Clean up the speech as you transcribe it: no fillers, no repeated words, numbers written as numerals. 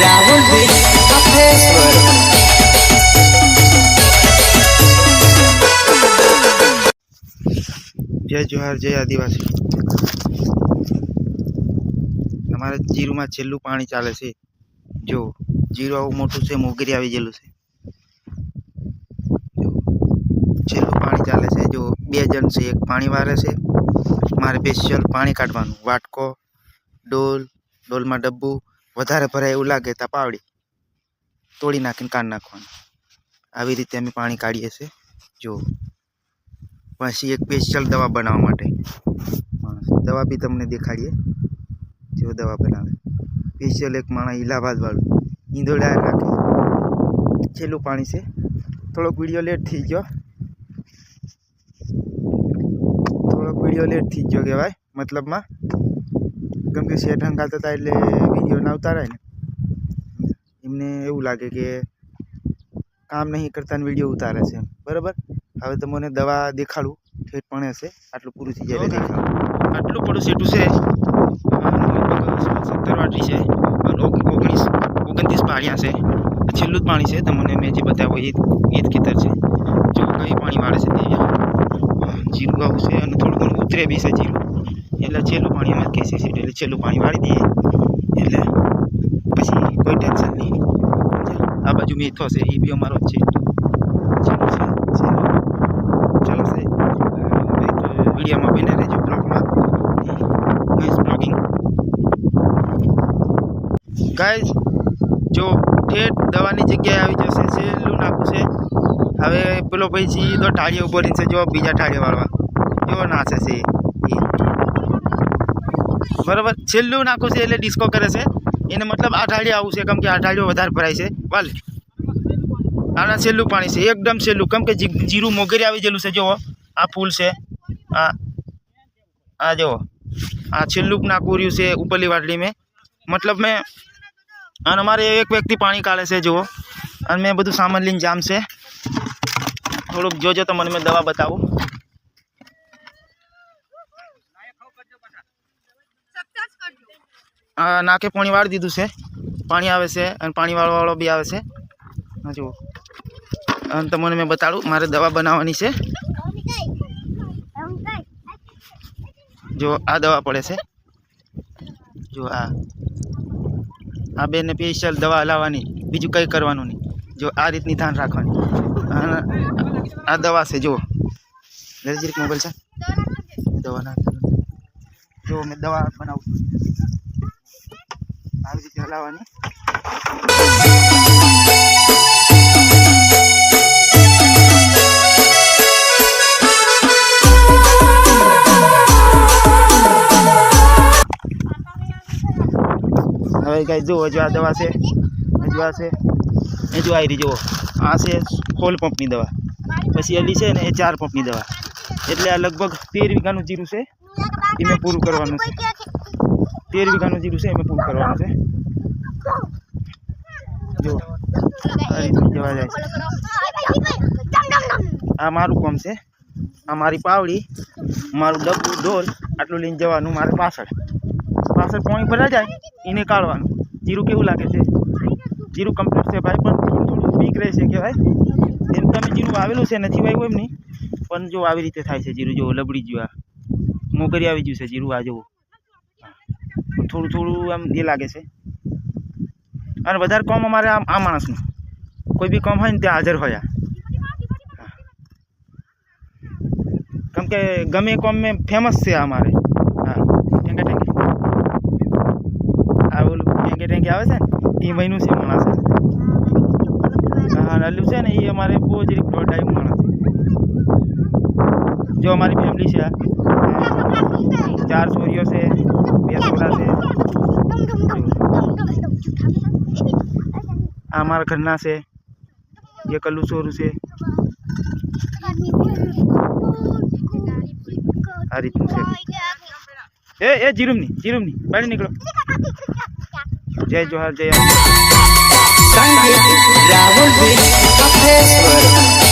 राहुल कपेश्वर। जय जोहार जय आदिवासी। हमारे जीरू में छेल्लू पानी चाले से जो जीरू आवुं मोटुं छे मोगरी आवी गेलुं छे। छेल्लू पानी चाले से जो बे जण छे एक पानी वारे छे मारे स्पेशियल पानी काढवानुं वाटको डोल में डब्बू वधारे भराय एवुं लागे तो पावड़ी तोड़ी नाखीने काढी नाखवानुं। आवी रीते अमे पानी काढीए छे। जो पछी एक स्पेशियल दवा बनावा माटे दवा भी तमने देखाड़ीए। जो दवा बनावे स्पेशियल एक माणस इलाहाबाद वाळुं ईंदोड़ा नाखे छेल्लू पानी से। थोड़ोक वीडियो लेट थी गयो कहेवाय मतलब में केम के सेट हंगाता था एटले वीडियो ना उताराय ने एमने एवुं लागे के काम नहीं करता ने वीडियो उतारे छे बराबर। हवे तो मने दवा देखाड़ू ठेठ पण हशे आटલું પૂરું થઈ જાય દેખાડું। આટલું પડું સેટું છે 17 વાટલી છે 29 પાળિયા છે। છેલ્લું જ પાણી છે તમને મેં જે બતાવ્યું એ જ ખેતર છે। જો કઈ પાણી વાળે છે તે જીરું આવું છે અને થોડું ઘણું ઉતરે બી છે જીરું એટલે છેલ્લું પાણી અમે કહેશે છે એટલે છેલ્લું પાણી વાળી દઈએ એટલે પછી કોઈ ટેન્શન નહીં। આ બાજુ મેથો છે એ બી અમારો જ છે। चलो से वीडियो में बने रहो ब्लॉग में नाइस ब्लॉगिंग गाइज। जो ठेठ दवानी जग्याए आवी जशे छेल्लू नाखुं छे। हवे पेलो भाई सीधो ठाळिये उभो रहीने जो बीजा ठाळिये वाळवा जो नाचे छे बराबर। छेल्लू नाखुं छे एटले डिस्को करे छे एने मतलब आ ठाळिये आवुं छे केम के आ ठाळियो वधारे भराय छे वाले आना छेल्लू पानी से एकदम छेल्लू केम के जीरू मोगरी आवी गेलुं छे। जो आ फूल से आ जो आ छेल्लू नाखुं रह्युं छे उपरली वाटली में मतलब में अने अमारे एक व्यक्ति पानी काढे छे जो अने मैं बधुं सामान लईने जाम छे। थोड़ुंक जोजो तो मने मैं दवा बतावुं। नाके पाणी वाળી दीधुं छे पाणी आवे छे अने पाणी वाळो बी आवे छे। जो तमने मैं बताड़ू मारे दवा बनावानी छे। जो आ दवा पड़े छे जो आ बेने स्पेशियल दवा लावानी बीजू कई करवानुं नहीं। जो आ रीतनी ध्यान राखवानी आ दवा से जो नजदीक मोबाइल से दवा ना जो मैं दवा बनाऊँ आ रीते हलावानी। हवे गाइस जो आ दवा से जो आ से जो आई रही जो आ से 16 पंपनी दवा पछी अली है ने 4 पंपनी दवा एटले आ लगभग 13 वीघानुं जीरू छे ए में पूरुं करवानुं छे। 13 वीघानुं जीरू छे एमे पूरुं करवानुं छे। जो आ रीते जवा जाय छे आ मारुं काम छे आ मारी पावड़ी मारुं डब्बू डोल आटલું લઈને જવાનું मारे पाछळ पाणी भरा जाए इने काढवानुं। जीरू केवुं लागे छे जीरू कम्प्लीट छे भाई पण थोडું वीक रहे छे कहेवाय एम तमे जीरू आवेલું छे નથી વાવ્યું એમ नहीं पण जो આવી રીતે થાય છે जीरू जो लबड़ी गयुं आ मोगरी આવી ગયું છે जीरू आ जो थोडું आम ये लागे छे। अने वधारे काम अमारे आ माणसनुं कोई भी काम होय ने त्यां हाजर होया केम के गमे काम में फेमस छे अमारे। टेंगे आवे छे ए महीनों से माणस नल्लू छे ने ए अमारे बहुत जरीक दोड़ाई माणस। जो हमारी फैमिली है 4 छोरियों से 2 छोरा से हमारा घरना से ये कल्लू छोरू से आ रीतनु छे। ए जीरुमनी बाहर निकलो। जय जोहार जय राहुल कपेश्वर।